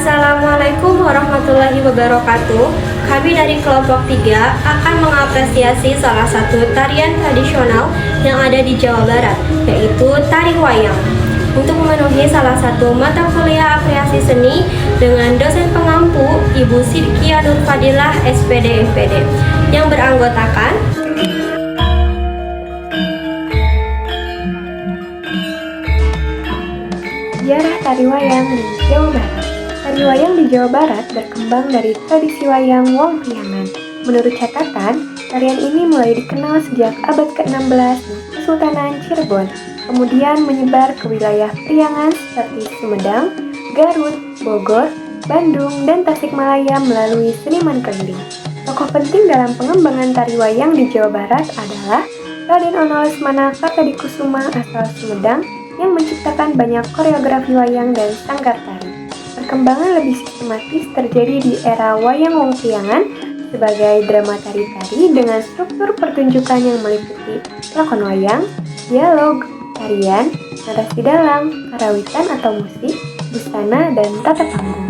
Assalamualaikum warahmatullahi wabarakatuh. Kami dari kelompok 3 akan mengapresiasi salah satu tarian tradisional yang ada di Jawa Barat, yaitu tari wayang. Untuk memenuhi salah satu mata kuliah apresiasi seni dengan dosen pengampu Ibu Sidkia Nur Fadilah SPD MPD yang beranggotakan Sejarah tari wayang di Jawa Barat. Tari wayang di Jawa Barat berkembang dari tradisi wayang Wong Priangan. Menurut catatan, tarian ini mulai dikenal sejak abad ke-16 di Kesultanan Cirebon, kemudian menyebar ke wilayah Priangan seperti Sumedang, Garut, Bogor, Bandung, dan Tasikmalaya melalui seniman keliling. Tokoh penting dalam pengembangan tari wayang di Jawa Barat adalah Raden Ono Lesmana Kartadikusuma asal Sumedang yang menciptakan banyak koreografi wayang dan sanggar tari. Perkembangan lebih sistematis terjadi di era wayang Wong Priangan sebagai drama tari-tari dengan struktur pertunjukan yang meliputi lakon wayang, dialog, tarian, narasi dalang, karawitan atau musik, busana, dan tata panggung.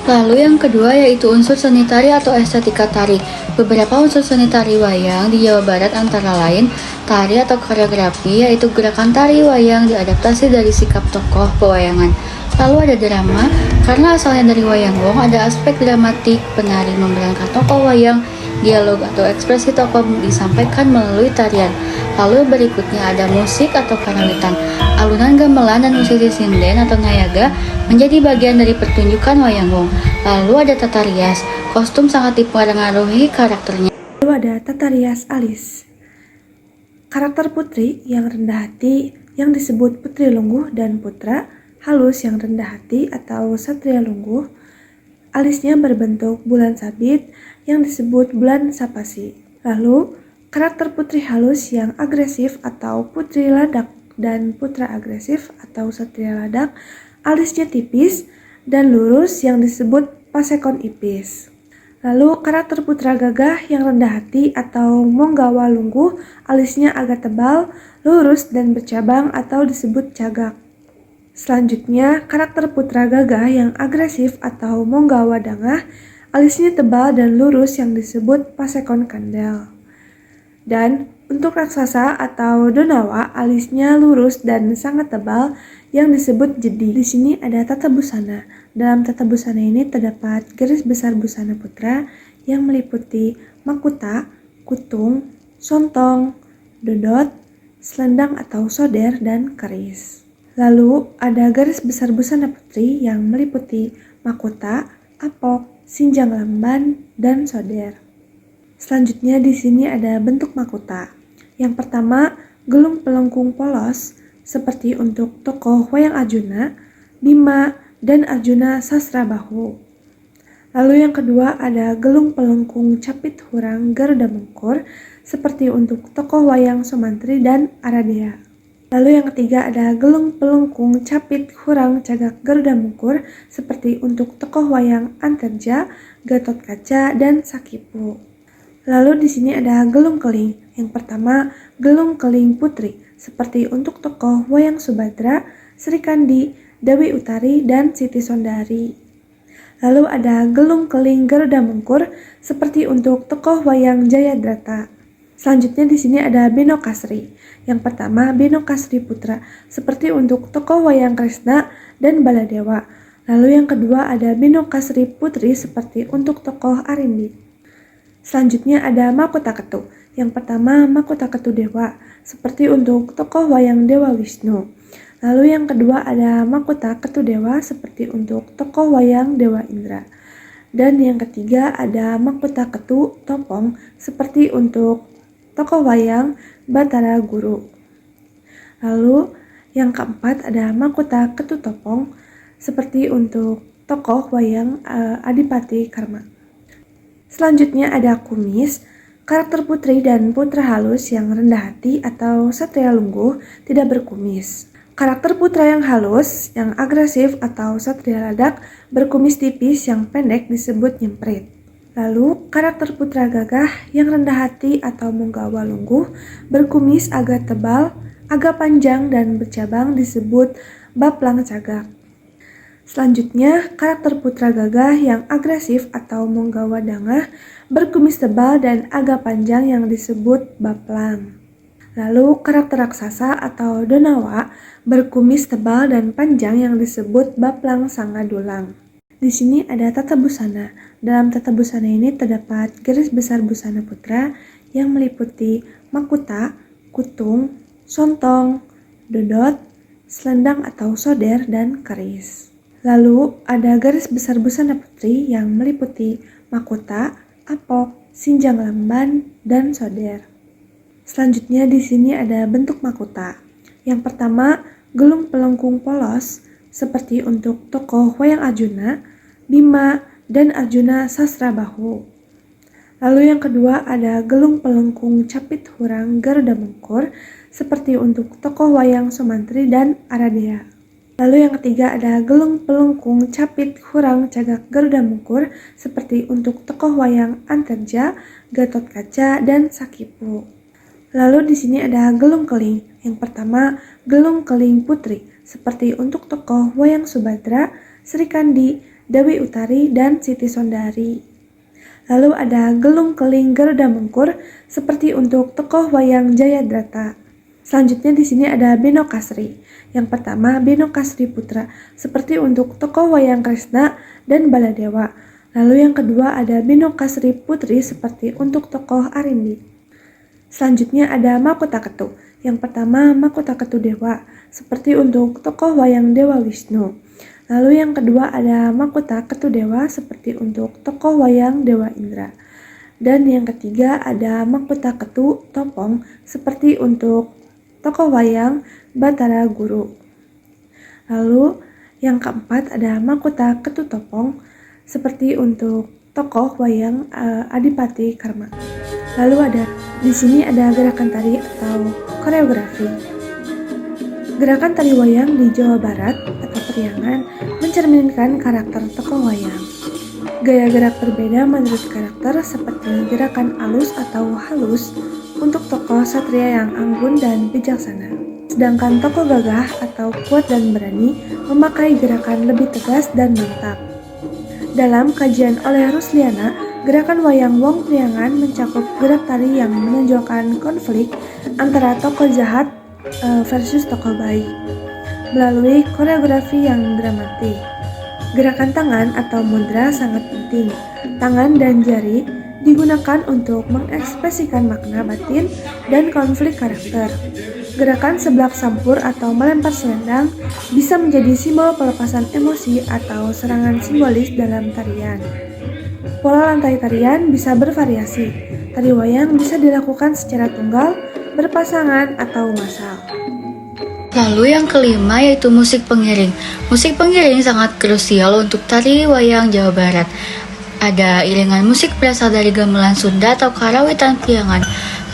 Lalu yang kedua yaitu unsur seni tari atau estetika tari. Beberapa unsur seni tari wayang di Jawa Barat antara lain tari atau koreografi, yaitu gerakan tari wayang diadaptasi dari sikap tokoh pewayangan. Lalu ada drama, karena asalnya dari wayang wong ada aspek dramatik, penari memerankan tokoh wayang, dialog atau ekspresi tokoh disampaikan melalui tarian. Lalu berikutnya ada musik atau karawitan. Alunan gamelan dan musisi sinden atau nayaga menjadi bagian dari pertunjukan wayang wong. Lalu ada tata rias, kostum sangat dipengaruhi karakternya. Lalu ada tata rias alis. Karakter putri yang rendah hati yang disebut putri lungguh dan putra halus yang rendah hati atau satria lungguh. Alisnya berbentuk bulan sabit yang disebut bulan sapasi. Lalu karakter putri halus yang agresif atau putri ladak dan putra agresif atau satria ladak, alisnya tipis dan lurus yang disebut pasekon ipis. Lalu karakter putra gagah yang rendah hati atau monggawa lungguh, alisnya agak tebal, lurus dan bercabang atau disebut cagak. Selanjutnya, karakter putra gagah yang agresif atau monggawa dangah, alisnya tebal dan lurus yang disebut pasekon kandel. Dan untuk raksasa atau donawa, alisnya lurus dan sangat tebal yang disebut jedi. Di sini ada tata busana. Dalam tata busana ini terdapat garis besar busana putra yang meliputi makuta, kutung, sontong, dodot, selendang atau soder, dan keris. Lalu ada garis besar busana putri yang meliputi mahkota, apok, sinjang lamban, dan soder. Selanjutnya di sini ada bentuk mahkota. Yang pertama, gelung pelengkung polos seperti untuk tokoh wayang Arjuna, Bima, dan Arjuna Sasrabahu. Lalu yang kedua ada gelung pelengkung capit hurang Garuda Mengkur seperti untuk tokoh wayang Sumantri dan Aradea. Lalu yang ketiga ada gelung pelengkung capit hurang cagak Garuda Mengkur seperti untuk tokoh wayang Anterja, Gatot Kaca, dan Sakipu. Lalu di sini ada gelung keling. Yang pertama, gelung keling putri seperti untuk tokoh wayang Subadra, Sri Kandi, Dewi Utari, dan Siti Sondari. Lalu ada gelung keling Garuda Mengkur seperti untuk tokoh wayang Jayadrata. Selanjutnya di sini ada Beno Kasri. Yang pertama, Beno Kasri Putra seperti untuk tokoh wayang Kresna dan Baladewa. Lalu yang kedua ada Beno Kasri Putri seperti untuk tokoh Arimbi. Selanjutnya ada Mahkota Ketu. Yang pertama, Mahkota Ketu Dewa seperti untuk tokoh wayang Dewa Wisnu. Lalu yang kedua ada Mahkota Ketu Dewa seperti untuk tokoh wayang Dewa Indra. Dan yang ketiga ada Mahkota Ketu Topong seperti untuk tokoh wayang Batara Guru. Lalu yang keempat ada Mahkota Ketu Topong seperti untuk tokoh wayang Adipati Karma. Selanjutnya ada kumis, karakter putri dan putra halus yang rendah hati atau satria lungguh tidak berkumis. Karakter putra yang halus, yang agresif atau satria ladak berkumis tipis yang pendek disebut nyemprit. Lalu, karakter putra gagah yang rendah hati atau monggawa lungguh berkumis agak tebal, agak panjang dan bercabang disebut baplang cagak. Selanjutnya, karakter putra gagah yang agresif atau monggawa dangah berkumis tebal dan agak panjang yang disebut baplang. Lalu karakter raksasa atau donawa berkumis tebal dan panjang yang disebut baplang sangadulang. Di sini ada tata busana. Dalam tata busana ini terdapat garis besar busana putra yang meliputi mahkota, kutung, sontong, dodot, selendang atau soder, dan keris. Lalu ada garis besar busana putri yang meliputi mahkota, apok, sinjang lamban, dan soder. Selanjutnya di sini ada bentuk mahkota. Yang pertama, gelung pelengkung polos seperti untuk tokoh wayang Arjuna, Bima, dan Arjuna Sasrabahu. Lalu yang kedua ada gelung pelengkung capit hurang Garuda Mengkur seperti untuk tokoh wayang Sumantri dan Aradea. Lalu yang ketiga ada gelung pelengkung capit hurang cagak Garuda Mengkur seperti untuk tokoh wayang Anterja, Gatotkaca, dan Sakipu. Lalu di sini ada gelung keling. Yang pertama, gelung keling putri seperti untuk tokoh wayang Subadra, Sri Kandi, Dewi Utari, dan Siti Sondari. Lalu ada gelung keling Garuda Mengkur seperti untuk tokoh wayang Jayadrata. Selanjutnya di sini ada Beno Kasri. Yang pertama, Beno Kasri putra seperti untuk tokoh wayang Kresna dan Baladewa. Lalu yang kedua ada Beno Kasri putri seperti untuk tokoh Arindi. Selanjutnya ada mahkota ketu. Yang pertama, mahkota ketu dewa seperti untuk tokoh wayang Dewa Wisnu. Lalu yang kedua ada mahkota ketu dewa seperti untuk tokoh wayang Dewa Indra. Dan yang ketiga ada mahkota ketu topong seperti untuk tokoh wayang Batara Guru. Lalu yang keempat ada mahkota ketu topong seperti untuk tokoh wayang Adipati Karma. Lalu di sini ada gerakan tari atau koreografi. Gerakan tari wayang di Jawa Barat atau periangan mencerminkan karakter tokoh wayang. Gaya gerak berbeda menurut karakter seperti gerakan alus atau halus untuk tokoh satria yang anggun dan bijaksana. Sedangkan tokoh gagah atau kuat dan berani memakai gerakan lebih tegas dan mantap. Dalam kajian oleh Rusliana, gerakan wayang Wong Priangan mencakup gerak tari yang menonjolkan konflik antara tokoh jahat versus tokoh baik melalui koreografi yang dramatik. Gerakan tangan atau mudra sangat penting. Tangan dan jari digunakan untuk mengekspresikan makna batin dan konflik karakter. Gerakan seblak sampur atau melempar selendang bisa menjadi simbol pelepasan emosi atau serangan simbolis dalam tarian. Pola lantai tarian bisa bervariasi. Tari wayang bisa dilakukan secara tunggal, berpasangan, atau massal. Lalu yang kelima yaitu musik pengiring. Musik pengiring sangat krusial untuk tari wayang Jawa Barat. Ada iringan musik berasal dari gamelan Sunda atau karawitan priangan.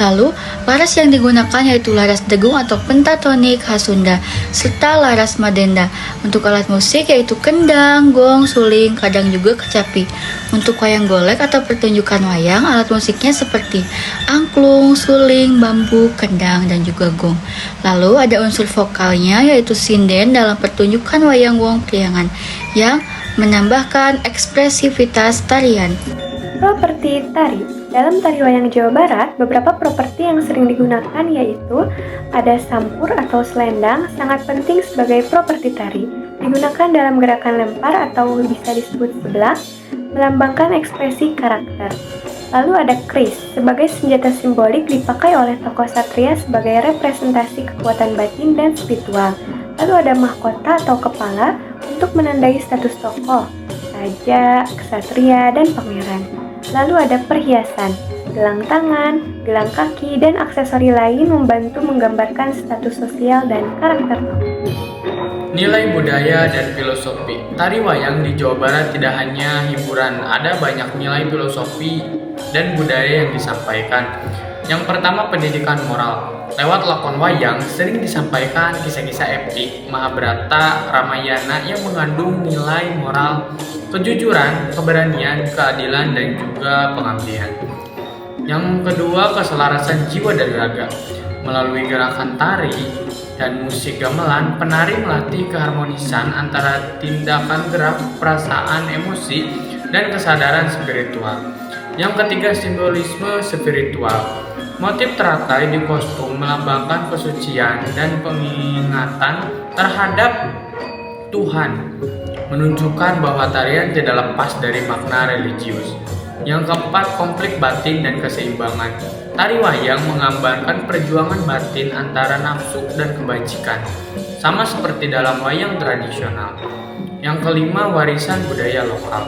Lalu, laras yang digunakan yaitu laras degung atau pentatonik khas Sunda, serta laras madenda. Untuk alat musik yaitu kendang, gong, suling, kadang juga kecapi. Untuk wayang golek atau pertunjukan wayang, alat musiknya seperti angklung, suling, bambu, kendang, dan juga gong. Lalu ada unsur vokalnya yaitu sinden dalam pertunjukan wayang Wong Priangan yang menambahkan ekspresivitas tarian. Properti tari. Dalam tari wayang Jawa Barat, beberapa properti yang sering digunakan yaitu ada sampur atau selendang, sangat penting sebagai properti tari. Digunakan dalam gerakan lempar atau bisa disebut seblak, melambangkan ekspresi karakter. Lalu ada kris, sebagai senjata simbolik dipakai oleh tokoh satria sebagai representasi kekuatan batin dan spiritual. Lalu ada mahkota atau kepala untuk menandai status tokoh, raja, ksatria, dan pangeran. Lalu ada perhiasan, gelang tangan, gelang kaki, dan aksesori lain membantu menggambarkan status sosial dan karakter tokoh. Nilai budaya dan filosofi. Tari wayang di Jawa Barat tidak hanya hiburan, ada banyak nilai filosofi dan budaya yang disampaikan. Yang pertama, pendidikan moral. Lewat lakon wayang sering disampaikan kisah-kisah epik, Mahabharata, Ramayana yang mengandung nilai moral, kejujuran, keberanian, keadilan, dan juga pengabdian. Yang kedua, keselarasan jiwa dan raga. Melalui gerakan tari dan musik gamelan, penari melatih keharmonisan antara tindakan gerak, perasaan, emosi, dan kesadaran spiritual. Yang ketiga, simbolisme spiritual. Motif teratai di kostum melambangkan kesucian dan pengingatan terhadap Tuhan, menunjukkan bahwa tarian tidak lepas dari makna religius. Yang keempat, konflik batin dan keseimbangan. Tari wayang menggambarkan perjuangan batin antara nafsu dan kebajikan, sama seperti dalam wayang tradisional. Yang kelima, warisan budaya lokal.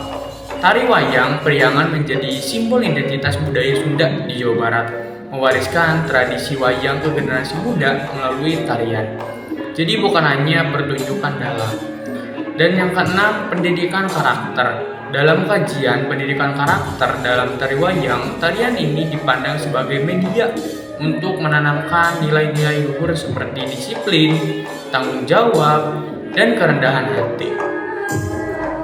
Tari wayang Priangan menjadi simbol identitas budaya Sunda di Jawa Barat, mewariskan tradisi wayang ke generasi muda melalui tarian. Jadi bukan hanya pertunjukan dalam. Dan yang keenam, pendidikan karakter. Dalam kajian pendidikan karakter dalam tari wayang, tarian ini dipandang sebagai media untuk menanamkan nilai-nilai luhur seperti disiplin, tanggung jawab, dan kerendahan hati.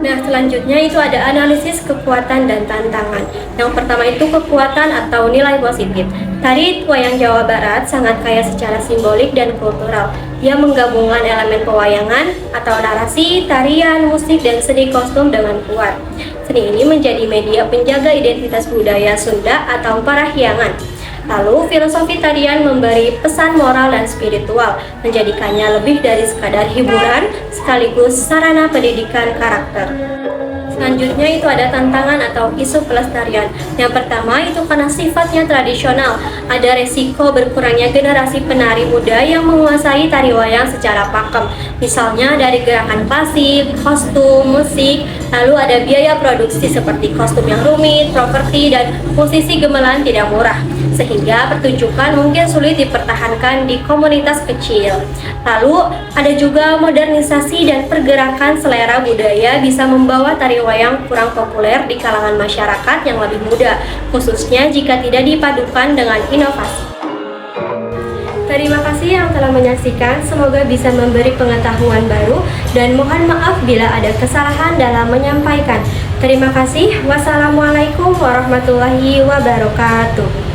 Nah, selanjutnya itu ada analisis kekuatan dan tantangan. Yang pertama itu kekuatan atau nilai positif. Tari wayang Jawa Barat sangat kaya secara simbolik dan kultural. Ia menggabungkan elemen pewayangan atau narasi, tarian, musik, dan seni kostum dengan kuat. Seni ini menjadi media penjaga identitas budaya Sunda atau Parahyangan. Lalu, filosofi tarian memberi pesan moral dan spiritual, menjadikannya lebih dari sekadar hiburan, sekaligus sarana pendidikan karakter. Selanjutnya itu ada tantangan atau isu pelestarian. Yang pertama itu karena sifatnya tradisional, ada resiko berkurangnya generasi penari muda yang menguasai tari wayang secara pakem. Misalnya dari gerakan klasik, kostum, musik, lalu ada biaya produksi seperti kostum yang rumit, properti, dan musisi gamelan tidak murah. Sehingga pertunjukan mungkin sulit dipertahankan di komunitas kecil. Lalu ada juga modernisasi dan pergerakan selera budaya bisa membawa tari wayang kurang populer di kalangan masyarakat yang lebih muda, khususnya jika tidak dipadukan dengan inovasi. Terima kasih yang telah menyaksikan, semoga bisa memberi pengetahuan baru dan mohon maaf bila ada kesalahan dalam menyampaikan. Terima kasih. Wassalamualaikum warahmatullahi wabarakatuh.